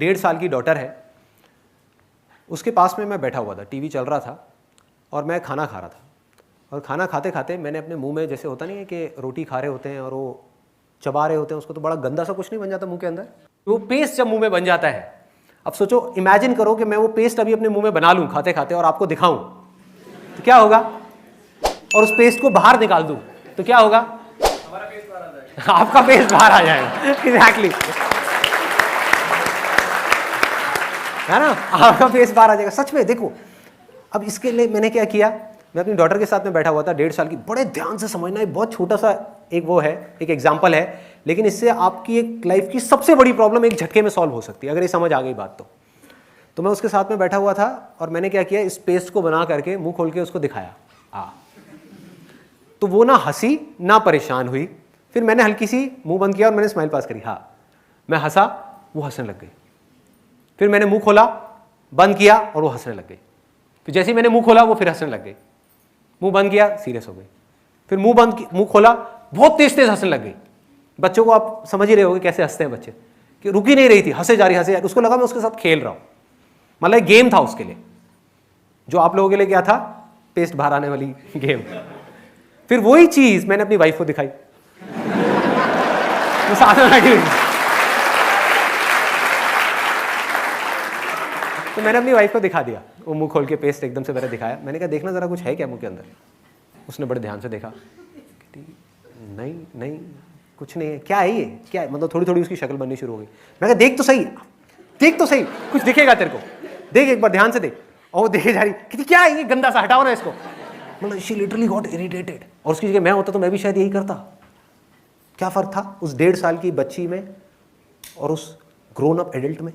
1.5 साल की डॉटर है, उसके पास में मैं बैठा हुआ था, टीवी चल रहा था और मैं खाना खा रहा था। और खाना खाते खाते मैंने अपने मुंह में, जैसे होता नहीं है कि रोटी खा रहे होते हैं और वो चबा रहे होते हैं उसको, तो बड़ा गंदा सा कुछ नहीं बन जाता मुंह के अंदर, वो पेस्ट जब मुंह में बन जाता है। अब सोचो, इमेजिन करो कि मैं वो पेस्ट अभी अपने मुंह में बना लूं खाते खाते और आपको दिखाऊं, तो क्या होगा? और उस पेस्ट को बाहर निकाल दूं तो क्या होगा? हमारा पेस्ट बाहर आ जाएगा, आपका पेस्ट बाहर आ जाएगा। एग्जैक्टली, है ना, आपका पेस्ट बाहर आ जाएगा। सच में देखो, अब इसके लिए मैंने क्या किया, मैं अपनी डॉटर के साथ में बैठा हुआ था, 1.5 साल की। बड़े ध्यान से समझना, एक बहुत छोटा सा एक वो है, एक एग्जाम्पल है, लेकिन इससे आपकी एक लाइफ की सबसे बड़ी प्रॉब्लम एक झटके में सॉल्व हो सकती है, अगर ये समझ आ गई बात तो मैं उसके साथ में बैठा हुआ था और मैंने क्या किया, इस पेस्ट को बना करके मुंह खोल के उसको दिखाया। तो वो ना हंसी ना परेशान हुई। फिर मैंने हल्की सी मुंह बंद किया और मैंने स्माइल पास करी। मैं हंसा, वो हंसने लग गई। फिर मैंने मुंह खोला, बंद किया और वो हंसने लग गई। फिर जैसे ही मैंने मुंह खोला वो फिर हंसने लग गई। मुंह बंद किया, सीरियस हो गई। फिर मुंह खोला, बहुत तेज तेज हंसने लग गई। बच्चों को आप समझ ही रहे होगे कैसे हंसते हैं बच्चे, कि रुक ही नहीं रही थी, हंसे जा रही। उसको लगा मैं उसके साथ खेल रहा हूं, मतलब गेम था उसके लिए, जो आप लोगों के लिए क्या था, पेस्ट बाहर आने वाली गेम। फिर वही चीज मैंने अपनी वाइफ को दिखाई, वो साथ में बैठी हुई। तो मैंने अपनी वाइफ को दिखा दिया, वो मुंह खोल के पेस्ट एकदम से मैंने दिखाया। मैंने कहा देखना जरा कुछ है क्या मुंह के अंदर। उसने बड़े ध्यान से देखा, नहीं कुछ नहीं है। क्या है ये, क्या है? मतलब थोड़ी थोड़ी उसकी शक्ल बननी शुरू हो गई। मैं कहा देख तो सही, कुछ दिखेगा तेरे को, देख एक बार ध्यान से देख। और देखे जा रही, कि क्या है ये गंदा सा, हटाओ ना इसको। मतलब शी लिटरली गॉट इरिटेटेड। और उसकी जगह मैं होता तो मैं भी शायद यही करता। क्या फर्क था उस 1.5 साल की बच्ची में और उस ग्रोन अप एडल्ट में,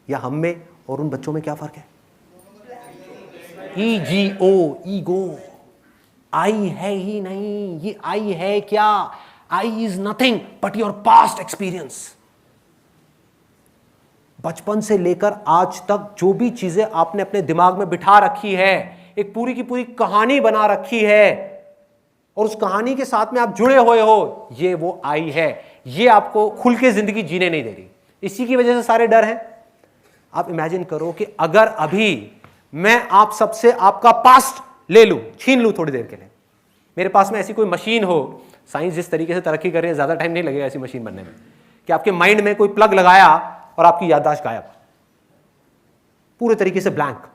या हम में और उन बच्चों में क्या फर्क है? Ego, ego. आई है ही नहीं, ये आई है क्या? I is nothing but your past experience. बचपन से लेकर आज तक जो भी चीजें आपने अपने दिमाग में बिठा रखी है, एक पूरी की पूरी कहानी बना रखी है, और उस कहानी के साथ में आप जुड़े हुए हो, ये वो आई है। ये आपको खुल के जिंदगी जीने नहीं दे रही। इसी की वजह से सारे डर हैं। आप इमेजिन करो कि अगर अभी मैं आप सबसे आपका पास्ट ले लूं, छीन लूं थोड़ी देर के लिए, मेरे पास में ऐसी कोई मशीन हो, साइंस जिस तरीके से तरक्की कर रही है, ज्यादा टाइम नहीं लगेगा ऐसी मशीन बनने में, कि आपके माइंड में कोई प्लग लगाया और आपकी याददाश्त गायब, पूरे तरीके से ब्लैंक,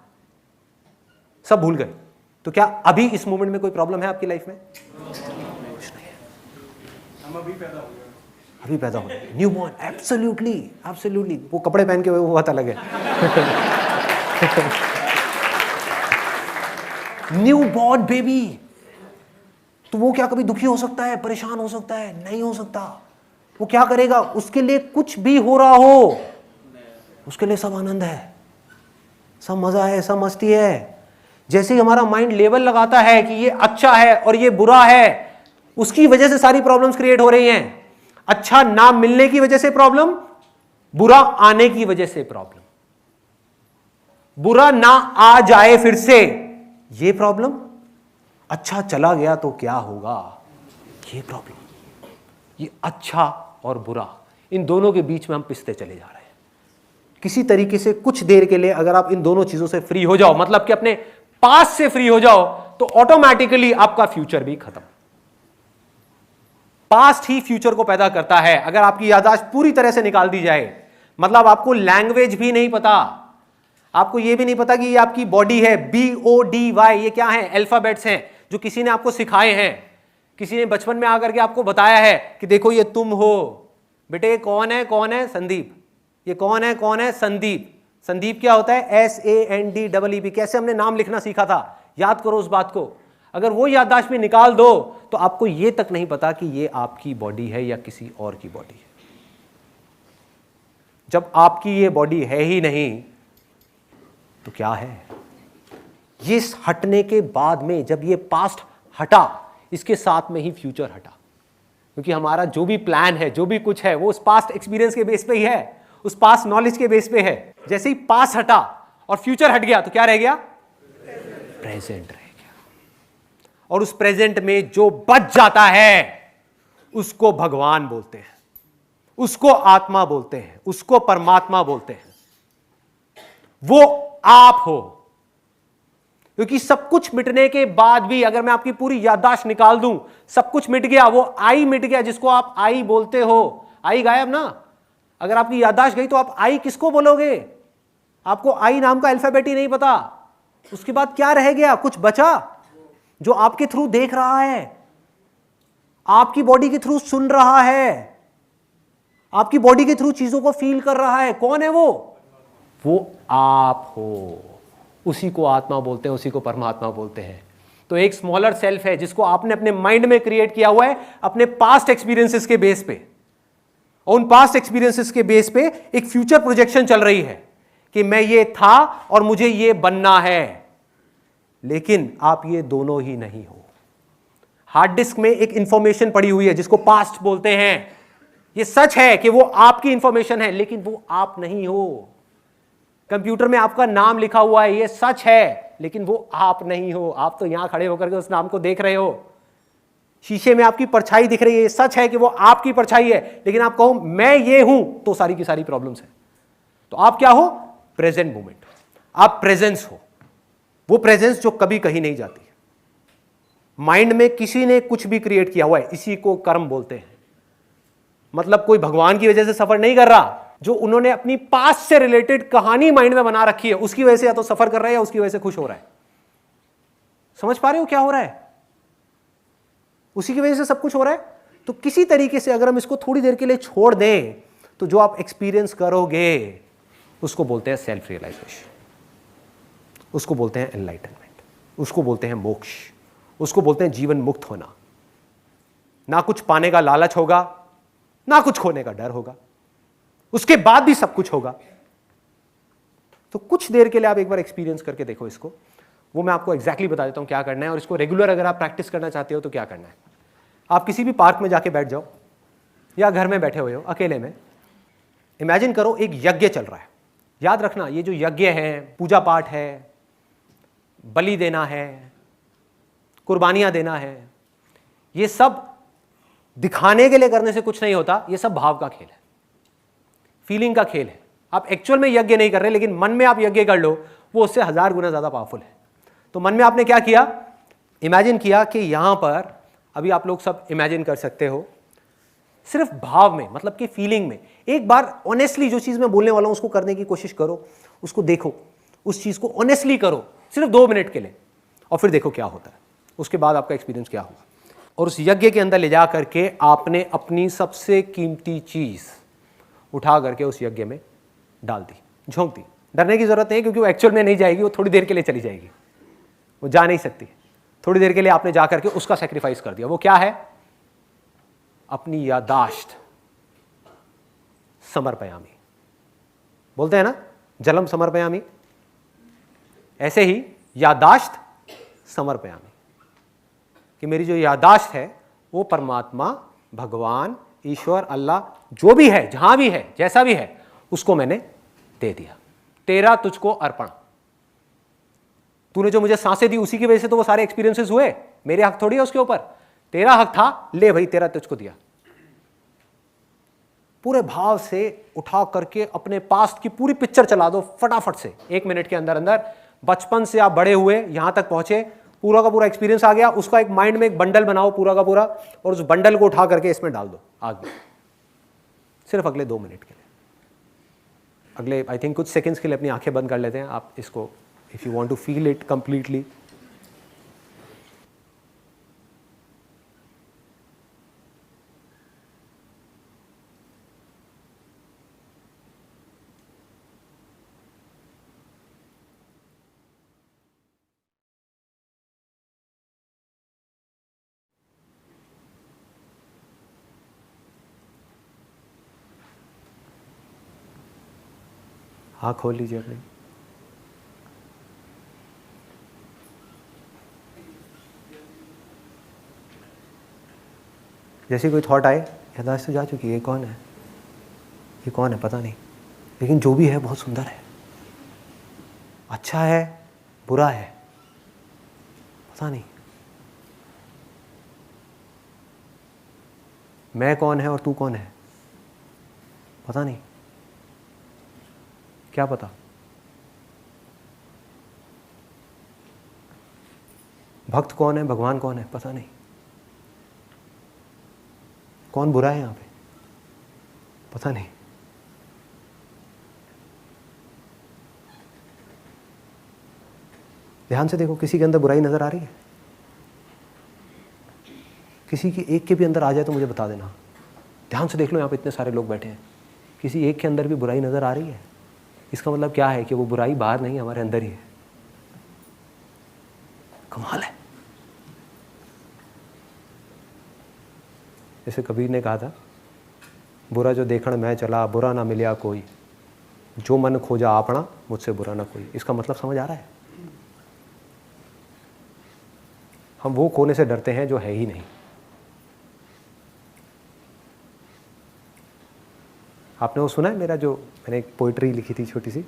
सब भूल गए, तो क्या अभी इस मोमेंट में कोई प्रॉब्लम है आपकी लाइफ में? कुछ नहीं है। हम अभी पैदा हो गए, न्यू बॉर्न। एब्सोल्युटली। वो कपड़े पहन के वो बात अलग है। New born baby. तो वो क्या कभी दुखी हो सकता है, परेशान हो सकता है? नहीं हो सकता। वो क्या करेगा? उसके लिए कुछ भी हो रहा हो, उसके लिए सब आनंद है, सब मजा है, सब मस्ती है। जैसे ही हमारा माइंड लेवल लगाता है कि ये अच्छा है और ये बुरा है, उसकी वजह से सारी प्रॉब्लम्स क्रिएट हो रही हैं। अच्छा ना मिलने की वजह से प्रॉब्लम, बुरा आने की वजह से प्रॉब्लम, बुरा ना आ जाए फिर से ये प्रॉब्लम, अच्छा चला गया तो क्या होगा ये प्रॉब्लम। ये अच्छा और बुरा, इन दोनों के बीच में हम पिसते चले जा रहे हैं। किसी तरीके से कुछ देर के लिए अगर आप इन दोनों चीजों से फ्री हो जाओ, मतलब कि अपने पास्ट से फ्री हो जाओ, तो ऑटोमेटिकली आपका फ्यूचर भी खत्म। पास्ट ही फ्यूचर को पैदा करता है। अगर आपकी याददाश्त पूरी तरह से निकाल दी जाए, मतलब आपको लैंग्वेज भी नहीं पता, आपको यह भी नहीं पता कि ये आपकी बॉडी है, BODY, ये क्या है? अल्फाबेट्स हैं जो किसी ने आपको सिखाए हैं, किसी ने बचपन में आकर के आपको बताया है कि देखो ये तुम हो बेटे। कौन है? संदीप। ये कौन है? संदीप। संदीप क्या होता है? SANDEEP। कैसे हमने नाम लिखना सीखा था, याद करो उस बात को। अगर वो याददाश्त में निकाल दो तो आपको ये तक नहीं पता कि ये आपकी बॉडी है या किसी और की बॉडी है। जब आपकी ये बॉडी है ही नहीं तो क्या है? ये हटने के बाद में, जब ये पास्ट हटा, इसके साथ में ही फ्यूचर हटा, क्योंकि हमारा जो भी प्लान है, जो भी कुछ है, वो उस पास्ट एक्सपीरियंस के बेस पे ही है, उस पास्ट नॉलेज के बेस पे है। जैसे ही पास्ट हटा और फ्यूचर हट गया तो क्या रह गया? प्रेजेंट रह गया। और उस प्रेजेंट में जो बच जाता है उसको भगवान बोलते हैं, उसको आत्मा बोलते हैं, उसको परमात्मा बोलते हैं। वो आप हो। क्योंकि सब कुछ मिटने के बाद भी अगर मैं आपकी पूरी याददाश्त निकाल दूं, सब कुछ मिट गया, वो आई मिट गया जिसको आप आई बोलते हो, आई गायब ना। अगर आपकी याददाश्त गई तो आप आई किसको बोलोगे? आपको आई नाम का अल्फाबेट ही नहीं पता। उसके बाद क्या रह गया? कुछ बचा जो आपके थ्रू देख रहा है, आपकी बॉडी के थ्रू सुन रहा है, आपकी बॉडी के थ्रू चीजों को फील कर रहा है। कौन है वो आप हो। उसी को आत्मा बोलते हैं, उसी को परमात्मा बोलते हैं। तो एक स्मॉलर सेल्फ है जिसको आपने अपने माइंड में क्रिएट किया हुआ है अपने पास्ट एक्सपीरियंसेस के बेस पे। और उन पास्ट एक्सपीरियंसेस के बेस पे एक फ्यूचर प्रोजेक्शन चल रही है कि मैं ये था और मुझे ये बनना है। लेकिन आप ये दोनों ही नहीं हो। हार्ड डिस्क में एक इंफॉर्मेशन पड़ी हुई है जिसको पास्ट बोलते हैं। ये सच है कि वो आपकी इंफॉर्मेशन है, लेकिन वो आप नहीं हो। कंप्यूटर में आपका नाम लिखा हुआ है, ये सच है, लेकिन वो आप नहीं हो। आप तो यहां खड़े होकर के उस नाम को देख रहे हो। शीशे में आपकी परछाई दिख रही है, ये सच है कि वो आपकी परछाई है, लेकिन आप कहो मैं ये हूं तो सारी की सारी प्रॉब्लम्स है। तो आप क्या हो? Present moment. आप प्रेजेंस हो। वो प्रेजेंस जो कभी कहीं नहीं जाती। माइंड में किसी ने कुछ भी क्रिएट किया हुआ है, इसी को कर्म बोलते हैं। मतलब कोई भगवान की वजह से सफर नहीं कर रहा, जो उन्होंने अपनी पास्ट से रिलेटेड कहानी माइंड में बना रखी है, उसकी वजह से या तो सफर कर रहा है या उसकी वजह से खुश हो रहा है। समझ पा रहे हो क्या हो रहा है? उसी की वजह से सब कुछ हो रहा है। तो किसी तरीके से अगर हम इसको थोड़ी देर के लिए छोड़ दें तो जो आप एक्सपीरियंस करोगे उसको बोलते हैं सेल्फ रियलाइजेशन, उसको बोलते हैं एनलाइटनमेंट, उसको बोलते हैं मोक्ष, उसको बोलते हैं जीवन मुक्त होना। ना कुछ पाने का लालच होगा, ना कुछ खोने का डर होगा, उसके बाद भी सब कुछ होगा। तो कुछ देर के लिए आप एक बार एक्सपीरियंस करके देखो इसको। वो मैं आपको एग्जैक्टली बता देता हूं क्या करना है, और इसको रेगुलर अगर आप प्रैक्टिस करना चाहते हो तो क्या करना है। आप किसी भी पार्क में जाके बैठ जाओ या घर में बैठे हुए हो अकेले में, इमेजिन करो एक यज्ञ चल रहा है। याद रखना, ये जो यज्ञ है, पूजा पाठ है, बलि देना है, कुर्बानियां देना है, ये सब दिखाने के लिए करने से कुछ नहीं होता। ये सब भाव का खेल है, फीलिंग का खेल है। आप एक्चुअल में यज्ञ नहीं कर रहे, लेकिन मन में आप यज्ञ कर लो, वो उससे 1000 गुना ज्यादा पावरफुल है। तो मन में आपने क्या किया? इमेजिन किया कि यहां पर, अभी आप लोग सब इमेजिन कर सकते हो, सिर्फ भाव में, मतलब कि फीलिंग में एक बार ऑनेस्टली जो चीज मैं बोलने वाला हूं उसको करने की कोशिश करो, उसको देखो, उस चीज को ऑनेस्टली करो सिर्फ 2 मिनट के लिए, और फिर देखो क्या होता है। उसके बाद आपका एक्सपीरियंस क्या हुआ। और उस यज्ञ के अंदर ले जा करके आपने अपनी सबसे कीमती चीज उठा करके उस यज्ञ में डाल दी, झोंक दी। डरने की जरूरत नहीं, क्योंकि वो एक्चुअल में नहीं जाएगी, वो थोड़ी देर के लिए चली जाएगी, वो जा नहीं सकती। थोड़ी देर के लिए आपने जा करके उसका सेक्रीफाइस कर दिया। वो क्या है? अपनी यादाश्त समर्पयामी। बोलते हैं ना, जलम समर्पयामी, ऐसे ही यादाश्त समर्पयामी, कि मेरी जो यादाश्त है वो परमात्मा, भगवान, ईश्वर, अल्लाह, जो भी है, जहां भी है, जैसा भी है, उसको मैंने दे दिया। तेरा तुझको अर्पण। तूने जो मुझे सांसें दी उसी की वजह से तो वो सारे एक्सपीरियंसेस हुए, मेरे हक थोड़ी है उसके ऊपर, तेरा हक था, ले भाई तेरा तुझको दिया। पूरे भाव से उठा करके अपने पास्ट की पूरी पिक्चर चला दो फटाफट से, 1 मिनट के अंदर अंदर। बचपन से आप बड़े हुए, यहां तक पहुंचे, पूरा का पूरा एक्सपीरियंस आ गया, उसका एक माइंड में एक बंडल बनाओ पूरा का पूरा, और उस बंडल को उठा करके इसमें डाल दो आग में, सिर्फ अगले 2 मिनट के लिए। अगले आई थिंक कुछ सेकंड्स के लिए अपनी आंखें बंद कर लेते हैं आप इसको, if you want to feel it completely. हाँ, खोल लीजिए अपने। जैसे कोई थॉट आए, यादाश्त तो जा चुकी है, ये कौन है, ये कौन है पता नहीं, लेकिन जो भी है बहुत सुंदर है, अच्छा है, बुरा है, पता नहीं। मैं कौन है और तू कौन है, पता नहीं, क्या पता। भक्त कौन है, भगवान कौन है, पता नहीं। कौन बुरा है यहां पे, पता नहीं। ध्यान से देखो, किसी के अंदर बुराई नजर आ रही है? किसी की एक के भी अंदर आ जाए तो मुझे बता देना। ध्यान से देख लो, यहां पे इतने सारे लोग बैठे हैं, किसी एक के अंदर भी बुराई नजर आ रही है? इसका मतलब क्या है कि वो बुराई बाहर नहीं, हमारे अंदर ही है। कमाल है। जैसे कबीर ने कहा था, बुरा जो देखण मैं चला, बुरा ना मिलिया कोई, जो मन खोजा आपना, मुझसे बुरा ना कोई। इसका मतलब समझ आ रहा है? हम वो खोने से डरते हैं जो है ही नहीं। आपने वो सुना है मेरा, जो मैंने एक पोइट्री लिखी थी छोटी सी,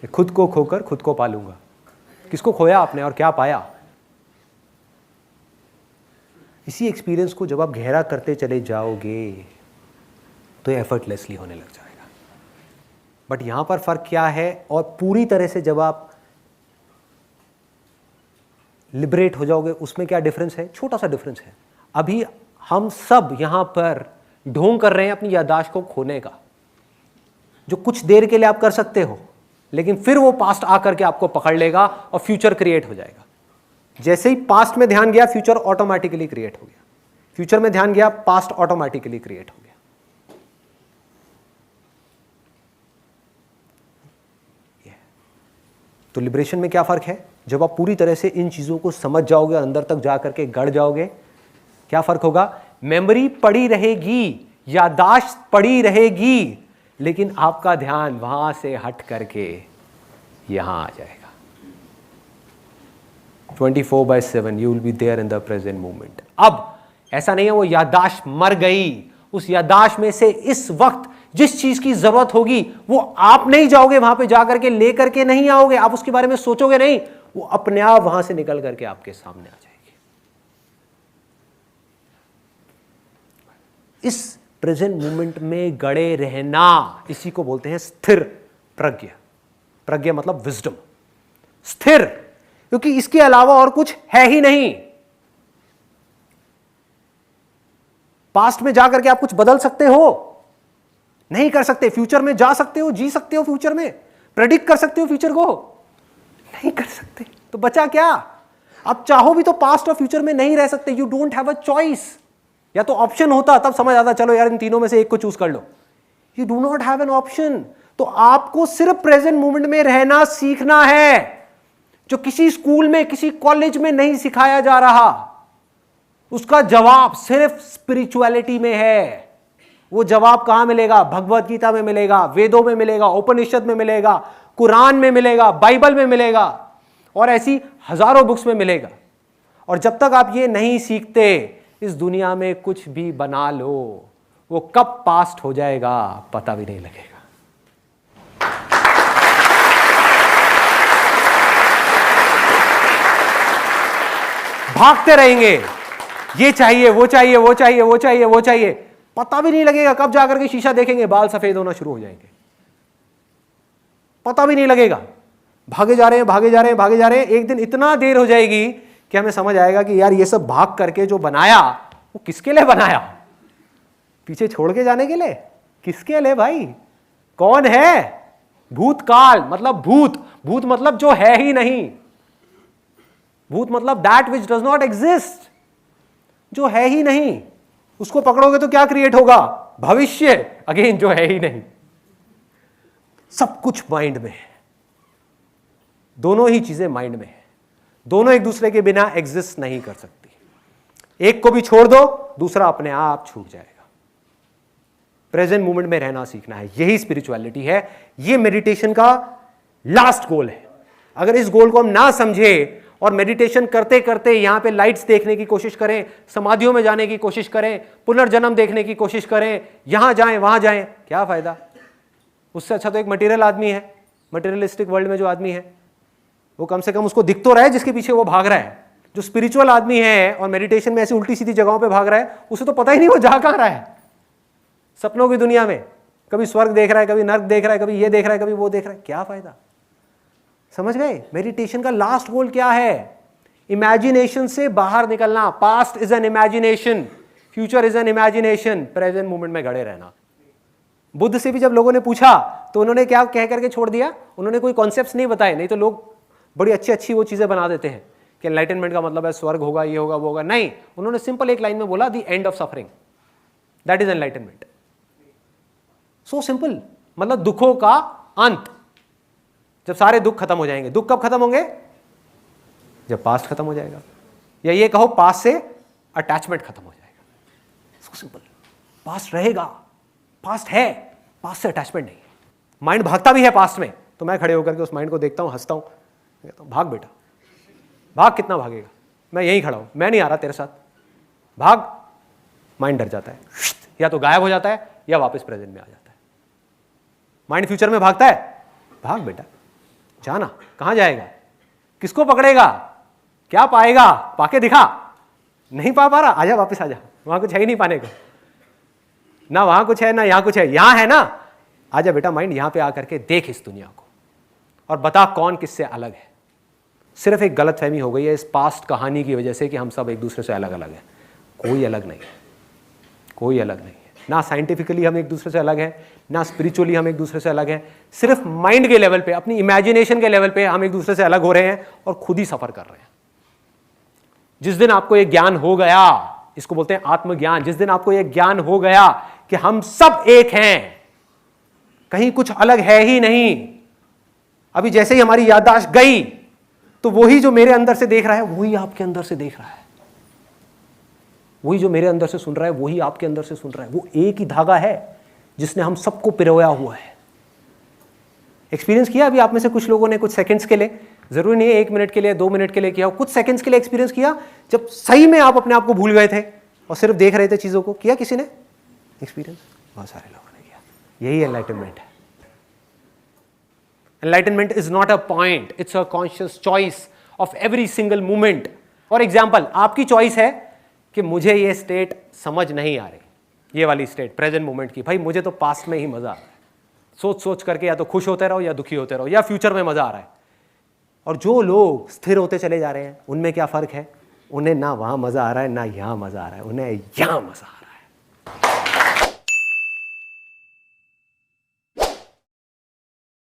खुद को खोकर खुद को पालूंगा। किसको खोया आपने और क्या पाया? इसी एक्सपीरियंस को जब आप गहरा करते चले जाओगे तो एफर्टलेसली होने लग जाएगा। बट यहां पर फर्क क्या है, और पूरी तरह से जब आप लिबरेट हो जाओगे उसमें क्या डिफरेंस है? छोटा सा डिफरेंस है। अभी हम सब यहां पर ढोंग कर रहे हैं अपनी याददाश्त को खोने का, जो कुछ देर के लिए आप कर सकते हो, लेकिन फिर वो पास्ट आकर के आपको पकड़ लेगा और फ्यूचर क्रिएट हो जाएगा। जैसे ही पास्ट में ध्यान गया, फ्यूचर ऑटोमेटिकली क्रिएट हो गया। फ्यूचर में ध्यान गया, पास्ट ऑटोमेटिकली क्रिएट हो गया। तो लिबरेशन में क्या फर्क है? जब आप पूरी तरह से इन चीजों को समझ जाओगे, अंदर तक जाकर के गड़ जाओगे, क्या फर्क होगा? मेमोरी पड़ी रहेगी, याददाश्त पड़ी रहेगी, लेकिन आपका ध्यान वहां से हट करके यहां आ जाएगा। 24/7 you will be there in the present moment. अब ऐसा नहीं है वो याददाश्त मर गई, उस याददाश्त में से इस वक्त जिस चीज की जरूरत होगी वो आप नहीं जाओगे वहां पे, जाकर के लेकर के नहीं आओगे, आप उसके बारे में सोचोगे नहीं, वो अपने आप वहां से निकल करके आपके सामने आ जाएगी। इस प्रेजेंट मोमेंट में गड़े रहना, इसी को बोलते हैं स्थिर प्रज्ञा। प्रज्ञा मतलब विजडम, स्थिर, क्योंकि इसके अलावा और कुछ है ही नहीं। पास्ट में जाकर के आप कुछ बदल सकते हो? नहीं कर सकते। फ्यूचर में जा सकते हो, जी सकते हो फ्यूचर में, प्रेडिक्ट कर सकते हो फ्यूचर को? नहीं कर सकते। तो बचा क्या? आप चाहो भी तो पास्ट और फ्यूचर में नहीं रह सकते। You don't have a choice. या तो ऑप्शन होता तब समझ आता, चलो यार इन तीनों में से एक को चूज कर लो। You do not have an option. तो आपको सिर्फ प्रेजेंट मोमेंट में रहना सीखना है, जो किसी स्कूल में, किसी कॉलेज में नहीं सिखाया जा रहा। उसका जवाब सिर्फ स्पिरिचुअलिटी में है। वो जवाब कहां मिलेगा? भगवत गीता में मिलेगा, वेदों में मिलेगा, उपनिषद में मिलेगा, कुरान में मिलेगा, बाइबल में मिलेगा, और ऐसी हजारों बुक्स में मिलेगा। और जब तक आप ये नहीं सीखते, इस दुनिया में कुछ भी बना लो, वो कब पास्ट हो जाएगा पता भी नहीं लगेगा। भागते रहेंगे, ये चाहिए, वो चाहिए, वो चाहिए, वो चाहिए, वो चाहिए, पता भी नहीं लगेगा कब जाकर के शीशा देखेंगे बाल सफेद होना शुरू हो जाएंगे, पता भी नहीं लगेगा। भागे जा रहे हैं, भागे जा रहे हैं, भागे जा रहे हैं, एक दिन इतना देर हो जाएगी कि हमें समझ आएगा कि यार ये सब भाग करके जो बनाया वो किसके लिए बनाया? पीछे छोड़ के जाने के लिए? किसके लिए भाई? कौन है? भूतकाल मतलब भूत, भूत मतलब जो है ही नहीं, भूत मतलब that which does not exist, जो है ही नहीं। उसको पकड़ोगे तो क्या क्रिएट होगा? भविष्य, अगेन जो है ही नहीं। सब कुछ माइंड में है, दोनों ही चीजें माइंड में है, दोनों एक दूसरे के बिना एग्जिस्ट नहीं कर सकती। एक को भी छोड़ दो, दूसरा अपने आप छूट जाएगा। प्रेजेंट मोमेंट में रहना सीखना है, यही स्पिरिचुअलिटी है, ये मेडिटेशन का लास्ट गोल है। अगर इस गोल को हम ना समझे और मेडिटेशन करते करते यहां पे लाइट्स देखने की कोशिश करें, समाधियों में जाने की कोशिश करें, पुनर्जन्म देखने की कोशिश करें, यहां जाएं वहां जाएं, क्या फायदा? उससे अच्छा तो एक मटेरियल आदमी है, मटेरियलिस्टिक वर्ल्ड में जो आदमी है वो कम से कम उसको दिख तो रहा है जिसके पीछे वो भाग रहा है। जो स्पिरिचुअल आदमी है और मेडिटेशन में ऐसी उल्टी सीधी जगहों पे भाग रहा है, उसे तो पता ही नहीं वो जा कहां रहा है। सपनों की दुनिया में कभी स्वर्ग देख रहा है, कभी नर्क देख रहा है, कभी ये देख रहा है, कभी वो देख रहा है, क्या फायदा? समझ गए? मेडिटेशन का लास्ट गोल क्या है? इमेजिनेशन से बाहर निकलना। Past is an imagination, future is an imagination, present moment में गड़े रहना। बुद्ध से भी जब लोगों ने पूछा तो उन्होंने क्या कह करके छोड़ दिया, उन्होंने कोई कॉन्सेप्ट्स नहीं बताए। नहीं तो लोग बड़ी अच्छी अच्छी वो चीजें बना देते हैं कि एनलाइटनमेंट का मतलब है स्वर्ग होगा, ये होगा, वो होगा। नहीं, उन्होंने सिंपल एक लाइन में बोला, the end of suffering, that is enlightenment. So simple, मतलब दुखों का अंत, जब सारे दुख खत्म हो जाएंगे। दुख कब खत्म होंगे? जब पास्ट खत्म हो जाएगा, या ये कहो पास्ट से अटैचमेंट खत्म हो जाएगा। सो सिंपल, पास्ट रहेगा, पास्ट है, पास्ट से अटैचमेंट नहीं। माइंड भागता भी है पास्ट में, तो मैं खड़े होकर के उस माइंड को देखता हूं, हंसता हूं, कहता हूं भाग बेटा, भाग, कितना भागेगा, मैं यहीं खड़ा हूं, मैं नहीं आ रहा तेरे साथ, भाग। माइंड डर जाता है, या तो गायब हो जाता है या वापस प्रेजेंट में आ जाता है। माइंड फ्यूचर में भागता है, भाग बेटा, जाना, कहां जाएगा, किसको पकड़ेगा, क्या पाएगा, पाके दिखा, नहीं पा रहा, आजा वापस आजा, वहां कुछ है ही नहीं पाने को, ना वहां कुछ है ना यहां कुछ है, यहां है ना, आजा बेटा माइंड, यहां पे आकर के देख इस दुनिया को और बता कौन किससे अलग है। सिर्फ एक गलतफहमी हो गई है इस पास्ट कहानी की वजह से कि हम सब एक दूसरे से अलग अलग हैं। कोई अलग नहीं है, कोई अलग नहीं है। ना साइंटिफिकली हम एक दूसरे से अलग हैं, ना स्पिरिचुअली हम एक दूसरे से अलग हैं। सिर्फ माइंड के लेवल पे, अपनी इमेजिनेशन के लेवल पे हम एक दूसरे से अलग हो रहे हैं और खुद ही सफर कर रहे हैं। जिस दिन आपको ये ज्ञान हो गया, इसको बोलते हैं आत्मज्ञान, जिस दिन आपको ये ज्ञान हो गया कि हम सब एक हैं, कहीं कुछ अलग है ही नहीं। अभी जैसे ही हमारी याददाश्त गई तो वही जो मेरे अंदर से देख रहा है वही आपके अंदर से देख रहा है, वही जो मेरे अंदर से सुन रहा है वही आपके अंदर से सुन रहा है। वो एक ही धागा है जिसने हम सबको पिरोया हुआ है। एक्सपीरियंस किया अभी आप में से कुछ लोगों ने, कुछ सेकंड्स के लिए, जरूरी नहीं है 1 मिनट के लिए, 2 मिनट के लिए किया हो, कुछ सेकंड्स के लिए एक्सपीरियंस किया जब सही में आप अपने आप को भूल गए थे और सिर्फ देख रहे थे चीजों को। किया किसी ने एक्सपीरियंस? बहुत सारे लोगों ने किया। यही एनलाइटनमेंट है। Enlightenment is not a point, it's a conscious choice of every single moment. For example, आपकी चॉइस है कि मुझे ये स्टेट समझ नहीं आ रही, ये वाली स्टेट प्रेजेंट मोमेंट की, भाई मुझे तो पास्ट में ही मजा आ रहा है। सोच सोच करके या तो खुश होते रहो या दुखी होते रहो, या फ्यूचर में मजा आ रहा है। और जो लोग स्थिर होते चले जा रहे हैं उनमें क्या फर्क है? उन्हें ना वहां मजा आ रहा है ना यहां मजा आ रहा है, उन्हें यहां मजा आ रहा है।